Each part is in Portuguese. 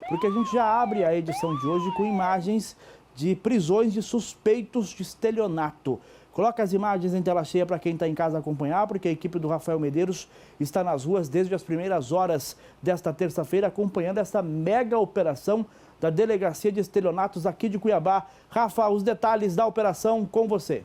porque a gente já abre a edição de hoje com imagens de prisões de suspeitos de estelionato. Coloca as imagens em tela cheia para quem está em casa acompanhar, porque a equipe do Rafael Medeiros está nas ruas desde as primeiras horas desta terça-feira, acompanhando essa mega operação da Delegacia de Estelionatos aqui de Cuiabá. Rafa, os detalhes da operação com você.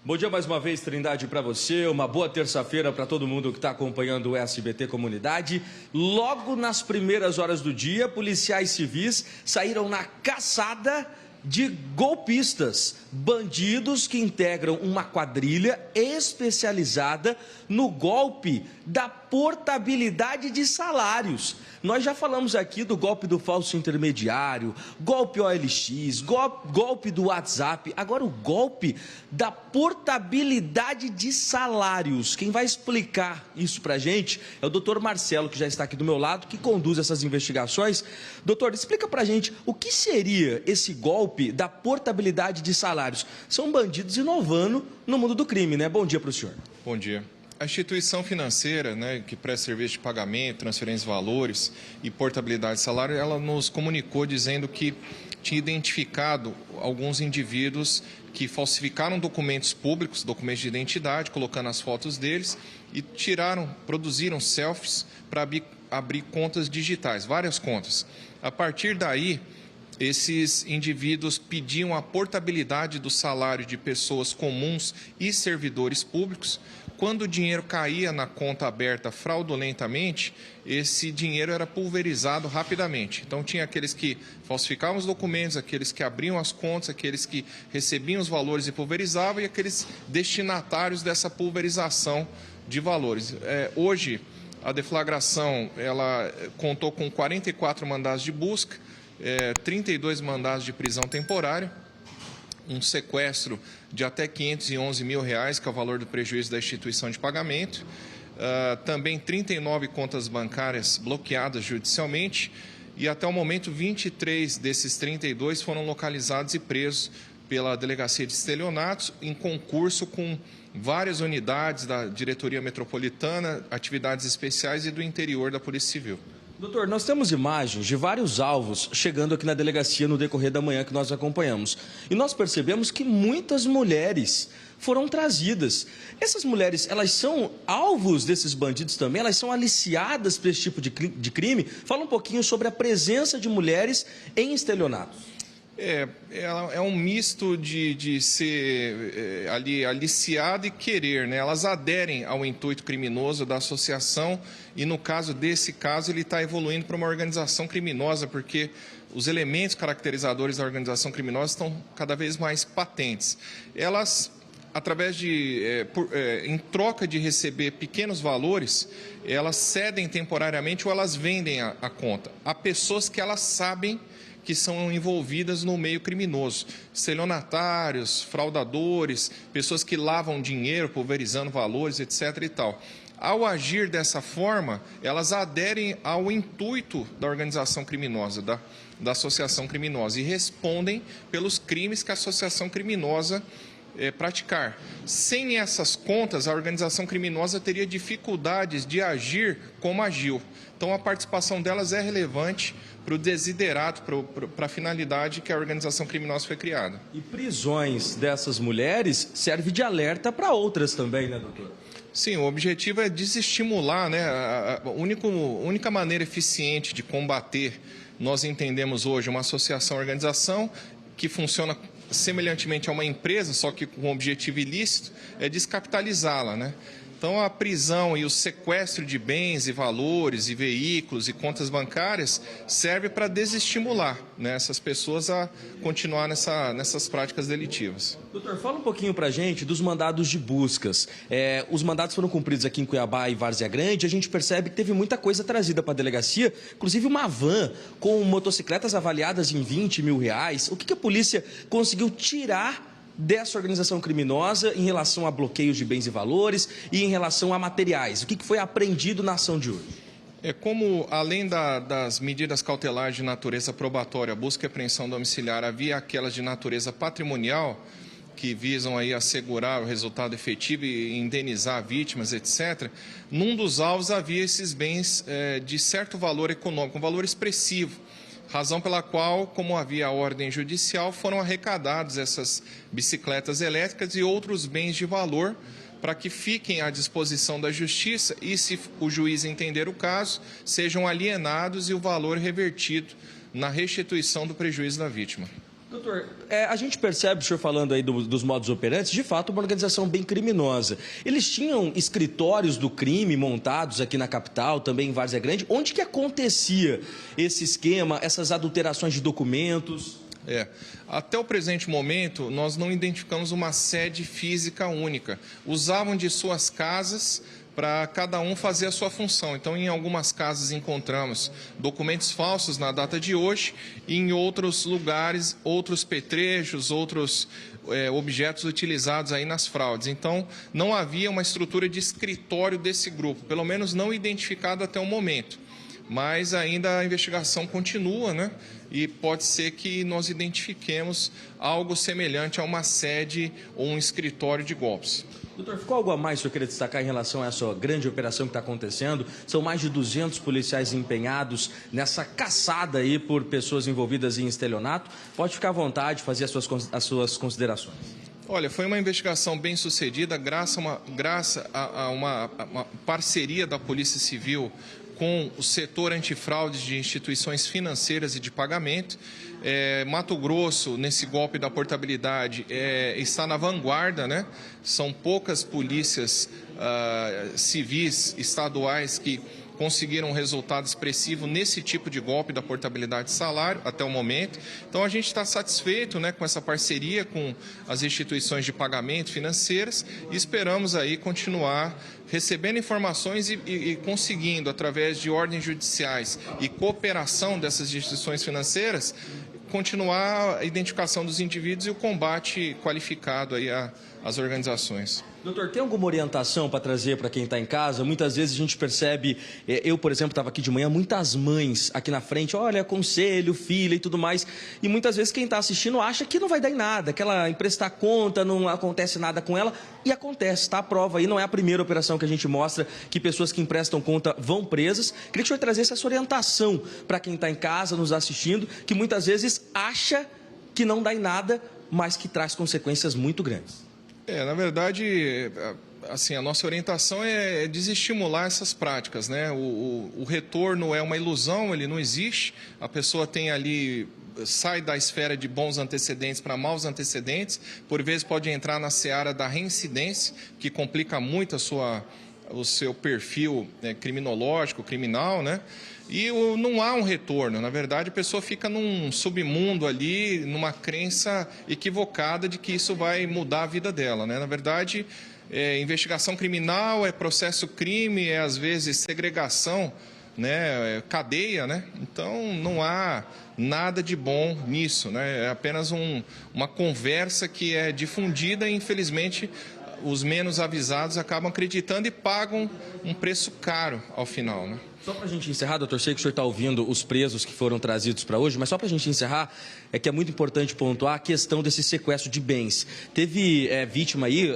Bom dia mais uma vez, Trindade, para você. Uma boa terça-feira para todo mundo que está acompanhando o SBT Comunidade. Logo nas primeiras horas do dia, policiais civis saíram na caçada de golpistas, bandidos que integram uma quadrilha especializada no golpe da portabilidade de salários. Nós já falamos aqui do golpe do falso intermediário, golpe OLX, golpe do WhatsApp, agora o golpe da portabilidade de salários. Quem vai explicar isso pra gente é o doutor Marcelo, que já está aqui do meu lado, que conduz essas investigações. Doutor, explica pra gente o que seria esse golpe da portabilidade de salários. São bandidos inovando no mundo do crime, né? Bom dia para o senhor. Bom dia. A instituição financeira, que presta serviço de pagamento, transferência de valores e portabilidade de salário, ela nos comunicou dizendo que tinha identificado alguns indivíduos que falsificaram documentos públicos, documentos de identidade, colocando as fotos deles e produziram selfies para abrir contas digitais, várias contas. A partir daí, esses indivíduos pediam a portabilidade do salário de pessoas comuns e servidores públicos. Quando o dinheiro caía na conta aberta fraudulentamente, esse dinheiro era pulverizado rapidamente. Então, tinha aqueles que falsificavam os documentos, aqueles que abriam as contas, aqueles que recebiam os valores e pulverizavam, e aqueles destinatários dessa pulverização de valores. Hoje, a deflagração ela contou com 44 mandados de busca, 32 mandados de prisão temporária, um sequestro de até R$511 mil, que é o valor do prejuízo da instituição de pagamento, também 39 contas bancárias bloqueadas judicialmente e até o momento 23 desses 32 foram localizados e presos pela Delegacia de Estelionatos em concurso com várias unidades da Diretoria Metropolitana, atividades especiais e do interior da Polícia Civil. Doutor, nós temos imagens de vários alvos chegando aqui na delegacia no decorrer da manhã que nós acompanhamos. E nós percebemos que muitas mulheres foram trazidas. Essas mulheres, elas são alvos desses bandidos também? Elas são aliciadas para esse tipo de crime? Fala um pouquinho sobre a presença de mulheres em estelionatos. É um misto de ser aliciado e querer, né? Elas aderem ao intuito criminoso da associação e, no caso desse caso, ele está evoluindo para uma organização criminosa, porque os elementos caracterizadores da organização criminosa estão cada vez mais patentes. Elas, através em troca de receber pequenos valores, elas cedem temporariamente ou elas vendem a conta a pessoas que elas sabem que são envolvidas no meio criminoso, estelionatários, fraudadores, pessoas que lavam dinheiro, pulverizando valores, etc. e tal. Ao agir dessa forma, elas aderem ao intuito da organização criminosa, da associação criminosa, e respondem pelos crimes que a associação criminosa praticar. Sem essas contas, a organização criminosa teria dificuldades de agir como agiu. Então, a participação delas é relevante para o desiderato, para a finalidade que a organização criminosa foi criada. E prisões dessas mulheres serve de alerta para outras também, né, doutor? Sim, o objetivo é desestimular, né? A única maneira eficiente de combater, nós entendemos hoje, uma associação-organização que funciona semelhantemente a uma empresa, só que com um objetivo ilícito, é descapitalizá-la, né? Então, a prisão e o sequestro de bens e valores e veículos e contas bancárias serve para desestimular, né, essas pessoas a continuar nessas práticas delitivas. Doutor, fala um pouquinho para a gente dos mandados de buscas. Os mandados foram cumpridos aqui em Cuiabá e Várzea Grande. A gente percebe que teve muita coisa trazida para a delegacia, inclusive uma van com motocicletas avaliadas em R$20 mil. O que a polícia conseguiu tirar dessa organização criminosa em relação a bloqueios de bens e valores e em relação a materiais? O que foi apreendido na ação de hoje? Como, além das medidas cautelares de natureza probatória, busca e apreensão domiciliar, havia aquelas de natureza patrimonial, que visam aí assegurar o resultado efetivo e indenizar vítimas, etc., num dos alvos havia esses bens de certo valor econômico, um valor expressivo, razão pela qual, como havia ordem judicial, foram arrecadadas essas bicicletas elétricas e outros bens de valor para que fiquem à disposição da Justiça e, se o juiz entender o caso, sejam alienados e o valor revertido na restituição do prejuízo da vítima. Doutor, a gente percebe, o senhor falando aí dos modus operantes, de fato uma organização bem criminosa. Eles tinham escritórios do crime montados aqui na capital, também em Várzea Grande. Onde que acontecia esse esquema, essas adulterações de documentos? Até o presente momento, nós não identificamos uma sede física única. Usavam de suas casas para cada um fazer a sua função. Então, em algumas casas encontramos documentos falsos na data de hoje, e em outros lugares, outros petrechos, outros objetos utilizados aí nas fraudes. Então, não havia uma estrutura de escritório desse grupo, pelo menos não identificado até o momento. Mas ainda a investigação continua, né? E pode ser que nós identifiquemos algo semelhante a uma sede ou um escritório de golpes. Doutor, ficou algo a mais que eu queria destacar em relação a essa grande operação que está acontecendo? São mais de 200 policiais empenhados nessa caçada aí por pessoas envolvidas em estelionato. Pode ficar à vontade, fazer as suas considerações. Olha, foi uma investigação bem sucedida, graças a uma parceria da Polícia Civil com o setor antifraudes de instituições financeiras e de pagamento. Mato Grosso, nesse golpe da portabilidade, está na vanguarda, né? São poucas polícias civis estaduais que conseguiram um resultado expressivo nesse tipo de golpe da portabilidade de salário até o momento. Então, a gente está satisfeito, né, com essa parceria com as instituições de pagamento financeiras e esperamos aí continuar recebendo informações e conseguindo, através de ordens judiciais e cooperação dessas instituições financeiras, continuar a identificação dos indivíduos e o combate qualificado aí às organizações. Doutor, tem alguma orientação para trazer para quem está em casa? Muitas vezes a gente percebe, eu, por exemplo, estava aqui de manhã, muitas mães aqui na frente, olha, conselho, filha e tudo mais, e muitas vezes quem está assistindo acha que não vai dar em nada, que ela emprestar conta, não acontece nada com ela, e acontece, está a prova aí, não é a primeira operação que a gente mostra que pessoas que emprestam conta vão presas. Queria que o senhor trazesse essa orientação para quem está em casa, nos assistindo, que muitas vezes acha que não dá em nada, mas que traz consequências muito grandes. Na verdade, assim, a nossa orientação é desestimular essas práticas, né? O retorno é uma ilusão, ele não existe. A pessoa tem ali, sai da esfera de bons antecedentes para maus antecedentes, por vezes pode entrar na seara da reincidência, que complica muito o seu perfil criminológico, criminal, né? E não há um retorno. Na verdade, a pessoa fica num submundo ali, numa crença equivocada de que isso vai mudar a vida dela, né? Na verdade, investigação criminal, processo crime, às vezes segregação, né? Cadeia, né? Então, não há nada de bom nisso, né? É apenas uma conversa que é difundida e, infelizmente, os menos avisados acabam acreditando e pagam um preço caro ao final, né? Só para a gente encerrar, doutor, sei que o senhor está ouvindo os presos que foram trazidos para hoje, mas só para a gente encerrar, é que é muito importante pontuar a questão desse sequestro de bens. Teve vítima aí,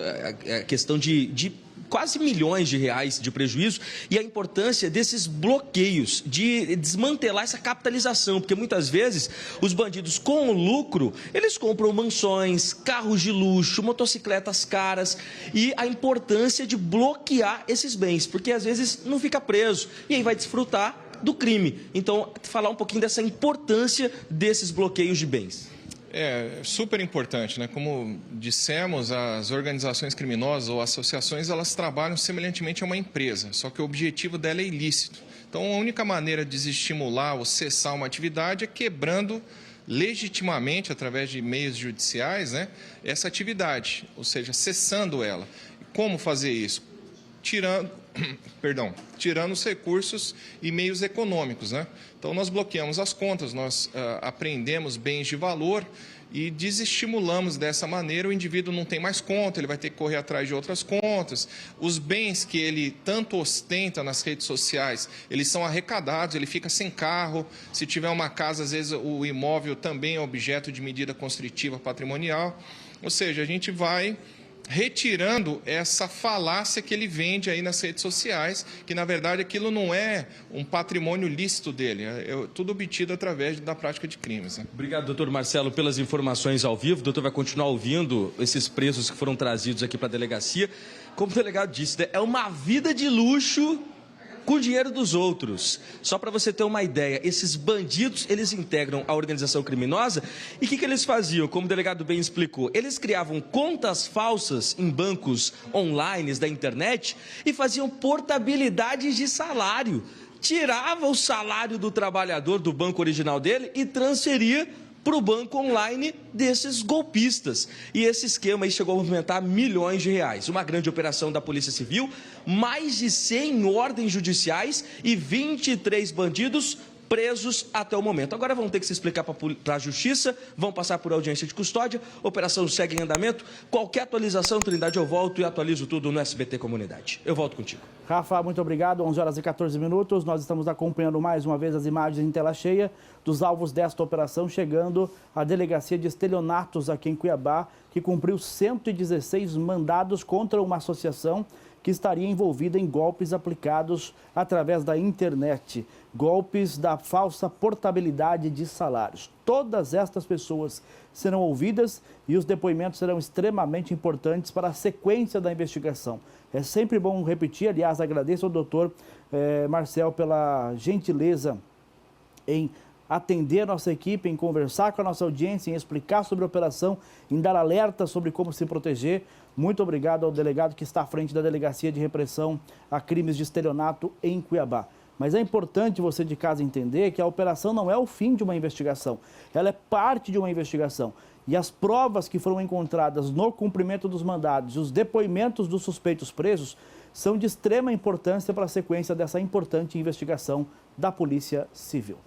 questão de quase milhões de reais de prejuízo, e a importância desses bloqueios, de desmantelar essa capitalização, porque muitas vezes os bandidos com o lucro, eles compram mansões, carros de luxo, motocicletas caras, e a importância de bloquear esses bens, porque às vezes não fica preso, e aí vai desfrutar do crime. Então, falar um pouquinho dessa importância desses bloqueios de bens. É super importante, né? Como dissemos, as organizações criminosas ou associações, elas trabalham semelhantemente a uma empresa, só que o objetivo dela é ilícito. Então, a única maneira de desestimular ou cessar uma atividade é quebrando legitimamente, através de meios judiciais, né, essa atividade, ou seja, cessando ela. Como fazer isso? Tirando os recursos e meios econômicos, né? Então, nós bloqueamos as contas, nós apreendemos bens de valor e desestimulamos dessa maneira. O indivíduo não tem mais conta, ele vai ter que correr atrás de outras contas. Os bens que ele tanto ostenta nas redes sociais, eles são arrecadados, ele fica sem carro. Se tiver uma casa, às vezes o imóvel também é objeto de medida constritiva patrimonial. Ou seja, a gente vai retirando essa falácia que ele vende aí nas redes sociais, que na verdade aquilo não é um patrimônio lícito dele, é tudo obtido através da prática de crimes. Né? Obrigado, doutor Marcelo, pelas informações ao vivo. O doutor vai continuar ouvindo esses presos que foram trazidos aqui para a delegacia. Como o delegado disse, né, é uma vida de luxo com dinheiro dos outros. Só para você ter uma ideia, esses bandidos, eles integram a organização criminosa e o que eles faziam? Como o delegado bem explicou, eles criavam contas falsas em bancos online da internet e faziam portabilidades de salário. Tirava o salário do trabalhador do banco original dele e transferia para o banco online desses golpistas. E esse esquema aí chegou a movimentar milhões de reais. Uma grande operação da Polícia Civil, mais de 100 ordens judiciais e 23 bandidos presos até o momento. Agora vão ter que se explicar para a Justiça, vão passar por audiência de custódia, a operação segue em andamento. Qualquer atualização, Trindade, eu volto e atualizo tudo no SBT Comunidade. Eu volto contigo. Rafa, muito obrigado. 11 horas e 14 minutos. Nós estamos acompanhando mais uma vez as imagens em tela cheia dos alvos desta operação, chegando à Delegacia de Estelionatos aqui em Cuiabá, que cumpriu 116 mandados contra uma associação que estaria envolvida em golpes aplicados através da internet, golpes da falsa portabilidade de salários. Todas estas pessoas serão ouvidas e os depoimentos serão extremamente importantes para a sequência da investigação. É sempre bom repetir, aliás, agradeço ao doutor Marcel pela gentileza em atender a nossa equipe, em conversar com a nossa audiência, em explicar sobre a operação, em dar alerta sobre como se proteger. Muito obrigado ao delegado que está à frente da Delegacia de Repressão a Crimes de Estelionato em Cuiabá. Mas é importante você de casa entender que a operação não é o fim de uma investigação, ela é parte de uma investigação. E as provas que foram encontradas no cumprimento dos mandados e os depoimentos dos suspeitos presos são de extrema importância para a sequência dessa importante investigação da Polícia Civil.